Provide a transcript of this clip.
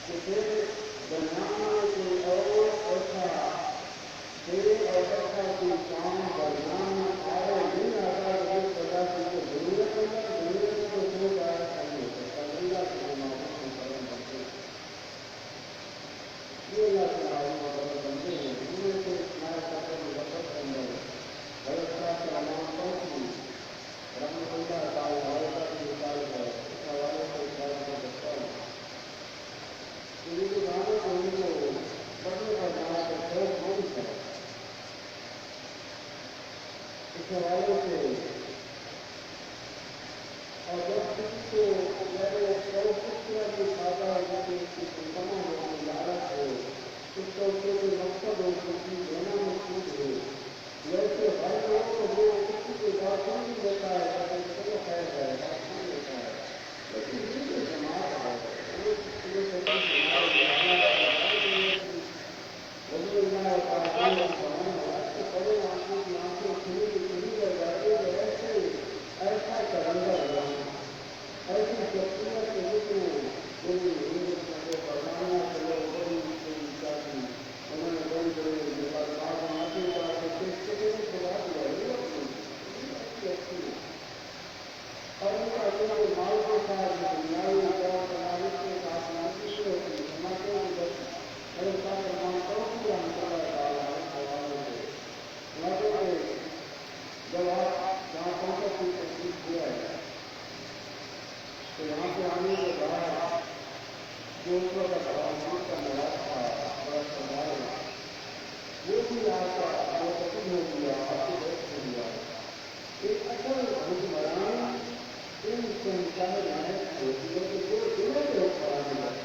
کہ پھر درمیان میں کوئی اور ایسا دیر اور ایسا کوئی کام درمیان میں آئے نہیں آتا کہ جس وجہ سے کو ضرورت ہے تو سو جائے نہیں ہو سکتا اللہ کے نمازوں میں کرم بنتے ہیں یہ اللہ کے نمازوں میں کرم بنتے ہیں ان میں سے ہمارا سفر مظفر کے اندر حضرت صاحب کے علامہ پہنچی رحمۃ اللہ تعالی علیہ کا بھی مثال ہے اس حوالے سے اشارہ کر سکتا ہوں کہ یہ جو گانے کو ان کو پڑھنے کا جانا کر شوق نہیں ہے اس حوالے سے اور جب کسی کو میرے شوق اس طرح کی کھاتا ہے جیسے اس کی سلطنہ ہو لالچ ہو اس کو کوئی مقصد ہو کسی دینا مقصود ہو ویسے ہر لوگ کو وہ کسی کے بات سن لیتا ہے کہ چلو خیر ہے بات سن لیتا ہے لیکن یہ جو جماعت ہے وہ ہمارے رضی اللہ تعالیٰ عنہ فرمایا کہ بڑے آنکھوں کی آنکھیں کھلی رہ جاتے ہیں ایسے ایسا کلندر جہاں ایسی شخصیت کے لیے کوئی برطانیہ چلو بڑی کوئی چاہتی انہوں نے بڑی بڑی بات بناتے خدا اور ان کا جو مال کے ساتھ دنیاوی طور پر مالک کے ساتھ ناقص ہوتی ہے سماجوں کی بس میرے ساتھ رحمان توفیق رحمۃ اللہ تعالیٰ حوالے سے سماجوں کے جب آپ جہاں پہنچا کی تشریف کیا ہے تو یہاں سے آنے کے بعد جو اوپر کا سوال کا ملاق تھا بڑا سوال وہ بھی آپ کا موقف ہو گیا آپ کے وقت ہو گیا ایک اصل حکمران ان سے انسان لائق ہوتی ہے کہ جو دنوں کے حکمران